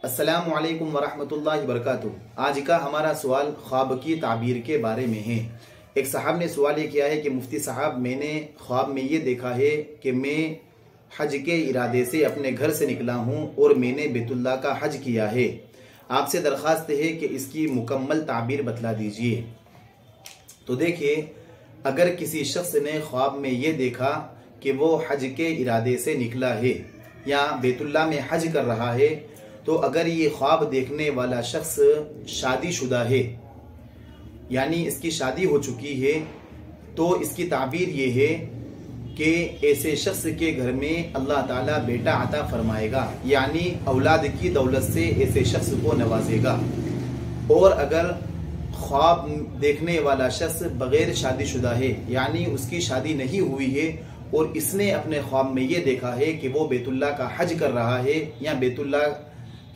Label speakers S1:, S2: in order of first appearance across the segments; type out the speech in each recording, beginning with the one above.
S1: السلام علیکم ورحمۃ اللہ وبرکاتہ۔ آج کا ہمارا سوال خواب کی تعبیر کے بارے میں ہے۔ ایک صاحب نے سوال یہ کیا ہے کہ مفتی صاحب، میں نے خواب میں یہ دیکھا ہے کہ میں حج کے ارادے سے اپنے گھر سے نکلا ہوں اور میں نے بیت اللہ کا حج کیا ہے۔ آپ سے درخواست ہے کہ اس کی مکمل تعبیر بتلا دیجئے۔ تو دیکھیے، اگر کسی شخص نے خواب میں یہ دیکھا کہ وہ حج کے ارادے سے نکلا ہے یا بیت اللہ میں حج کر رہا ہے، تو اگر یہ خواب دیکھنے والا شخص شادی شدہ ہے، یعنی اس کی شادی ہو چکی ہے، تو اس کی تعبیر یہ ہے کہ ایسے شخص کے گھر میں اللہ تعالیٰ بیٹا عطا فرمائے گا، یعنی اولاد کی دولت سے ایسے شخص کو نوازے گا۔ اور اگر خواب دیکھنے والا شخص بغیر شادی شدہ ہے، یعنی اس کی شادی نہیں ہوئی ہے اور اس نے اپنے خواب میں یہ دیکھا ہے کہ وہ بیت اللہ کا حج کر رہا ہے یا بیت اللہ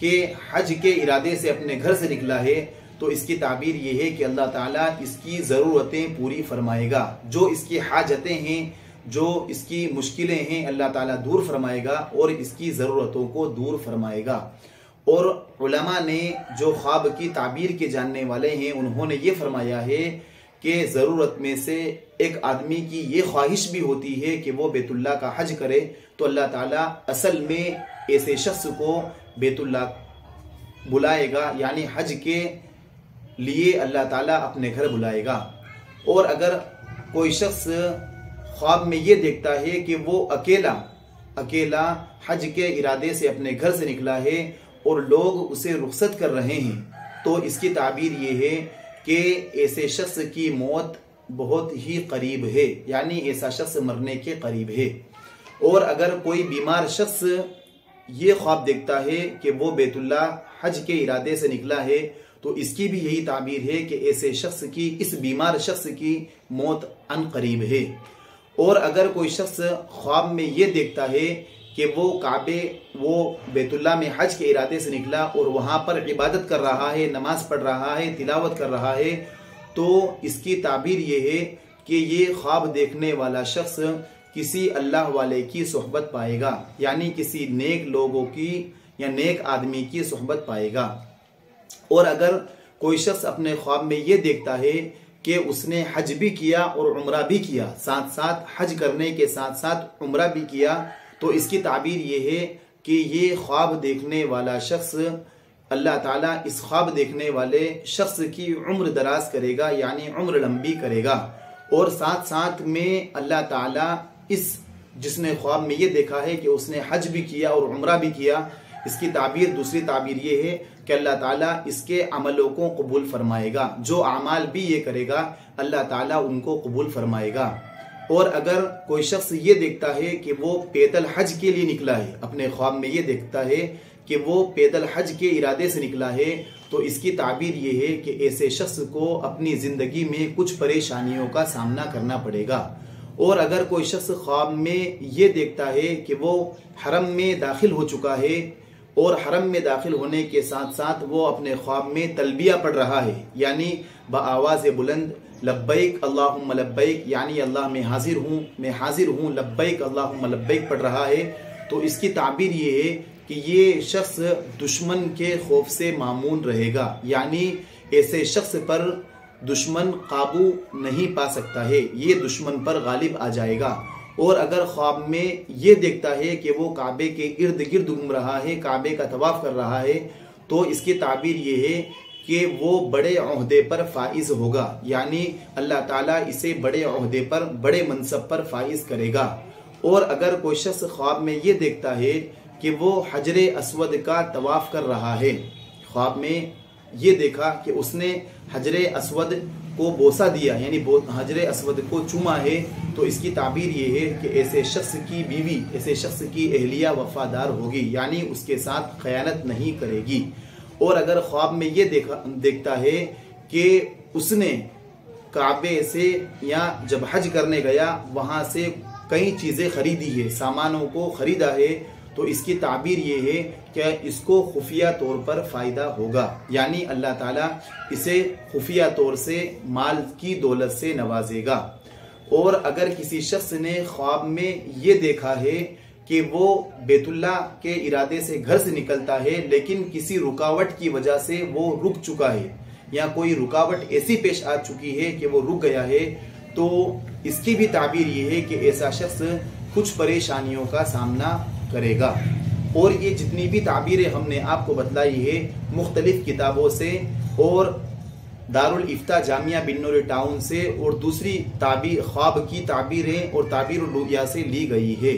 S1: کے حج کے ارادے سے اپنے گھر سے نکلا ہے، تو اس کی تعبیر یہ ہے کہ اللہ تعالیٰ اس کی ضرورتیں پوری فرمائے گا۔ جو اس کی حاجتیں ہیں، جو اس کی مشکلیں ہیں، اللہ تعالیٰ دور فرمائے گا اور اس کی ضرورتوں کو دور فرمائے گا۔ اور علماء نے جو خواب کی تعبیر کے جاننے والے ہیں، انہوں نے یہ فرمایا ہے کہ ضرورت میں سے ایک آدمی کی یہ خواہش بھی ہوتی ہے کہ وہ بیت اللہ کا حج کرے، تو اللہ تعالیٰ اصل میں ایسے شخص کو بیت اللہ بلائے گا، یعنی حج کے لیے اللہ تعالیٰ اپنے گھر بلائے گا۔ اور اگر کوئی شخص خواب میں یہ دیکھتا ہے کہ وہ اکیلا حج کے ارادے سے اپنے گھر سے نکلا ہے اور لوگ اسے رخصت کر رہے ہیں، تو اس کی تعبیر یہ ہے کہ ایسے شخص کی موت بہت ہی قریب ہے، یعنی ایسا شخص مرنے کے قریب ہے۔ اور اگر کوئی بیمار شخص یہ خواب دیکھتا ہے کہ وہ بیت اللہ حج کے ارادے سے نکلا ہے، تو اس کی بھی یہی تعبیر ہے کہ ایسے شخص کی، اس بیمار شخص کی موت عن قریب ہے۔ اور اگر کوئی شخص خواب میں یہ دیکھتا ہے کہ وہ بیت اللہ میں حج کے ارادے سے نکلا اور وہاں پر عبادت کر رہا ہے، نماز پڑھ رہا ہے، تلاوت کر رہا ہے، تو اس کی تعبیر یہ ہے کہ یہ خواب دیکھنے والا شخص کسی اللہ والے کی صحبت پائے گا، یعنی کسی نیک لوگوں کی یا نیک آدمی کی صحبت پائے گا۔ اور اگر کوئی شخص اپنے خواب میں یہ دیکھتا ہے کہ اس نے حج بھی کیا اور عمرہ بھی کیا، ساتھ ساتھ حج کرنے کے ساتھ ساتھ عمرہ بھی کیا، تو اس کی تعبیر یہ ہے کہ یہ خواب دیکھنے والا شخص، اللہ تعالیٰ اس خواب دیکھنے والے شخص کی عمر دراز کرے گا، یعنی عمر لمبی کرے گا۔ اور ساتھ ساتھ میں اللہ تعالیٰ جس نے خواب میں یہ دیکھا ہے کہ اس نے حج بھی کیا اور عمرہ بھی کیا، اس کی دوسری تعبیر یہ ہے کہ اللہ تعالیٰ اس کے عملوں کو قبول فرمائے گا، جو اعمال بھی یہ کرے گا اللہ تعالیٰ ان کو قبول فرمائے گا۔ اور اگر کوئی شخص یہ دیکھتا ہے کہ وہ پیدل حج کے لیے نکلا ہے، اپنے خواب میں یہ دیکھتا ہے کہ وہ پیدل حج کے ارادے سے نکلا ہے، تو اس کی تعبیر یہ ہے کہ ایسے شخص کو اپنی زندگی میں کچھ پریشانیوں کا سامنا کرنا پڑے گا۔ اور اگر کوئی شخص خواب میں یہ دیکھتا ہے کہ وہ حرم میں داخل ہو چکا ہے اور حرم میں داخل ہونے کے ساتھ ساتھ وہ اپنے خواب میں تلبیہ پڑھ رہا ہے، یعنی بآواز بلند لبیک اللہم لبیک، یعنی اللہ میں حاضر ہوں لبیک اللہم لبیک پڑھ رہا ہے، تو اس کی تعبیر یہ ہے کہ یہ شخص دشمن کے خوف سے مامون رہے گا، یعنی ایسے شخص پر دشمن قابو نہیں پا سکتا ہے، یہ دشمن پر غالب آ جائے گا۔ اور اگر خواب میں یہ دیکھتا ہے کہ وہ کعبے کے ارد گرد گھوم رہا ہے، کعبے کا طواف کر رہا ہے، تو اس کی تعبیر یہ ہے کہ وہ بڑے عہدے پر فائز ہوگا، یعنی اللہ تعالیٰ اسے بڑے عہدے پر، بڑے منصب پر فائز کرے گا۔ اور اگر کوئی شخص خواب میں یہ دیکھتا ہے کہ وہ حجر اسود کا طواف کر رہا ہے، خواب میں یہ دیکھا کہ اس نے حجر اسود کو بوسہ دیا، یعنی حجر اسود کو چوما ہے، تو اس کی تعبیر یہ ہے کہ ایسے شخص کی بیوی، ایسے شخص کی اہلیہ وفادار ہوگی، یعنی اس کے ساتھ خیانت نہیں کرے گی۔ اور اگر خواب میں یہ دیکھتا ہے کہ اس نے کعبے سے یا جب حج کرنے گیا وہاں سے کئی چیزیں خریدی ہے، سامانوں کو خریدا ہے، تو اس کی تعبیر یہ ہے کہ اس کو خفیہ طور پر فائدہ ہوگا، یعنی اللہ تعالیٰ اسے خفیہ طور سے مال کی دولت سے نوازے گا۔ اور اگر کسی شخص نے خواب میں یہ دیکھا ہے کہ وہ بیت اللہ کے ارادے سے گھر سے نکلتا ہے لیکن کسی رکاوٹ کی وجہ سے وہ رک چکا ہے یا کوئی رکاوٹ ایسی پیش آ چکی ہے کہ وہ رک گیا ہے، تو اس کی بھی تعبیر یہ ہے کہ ایسا شخص کچھ پریشانیوں کا سامنا کرے گا۔ اور یہ جتنی بھی تعبیریں ہم نے آپ کو بتلائی ہے مختلف کتابوں سے اور دارالفتہ جامعہ بنور ٹاؤن سے اور دوسری خواب کی تعبیریں اور تعبیر الرؤیا سے لی گئی ہے۔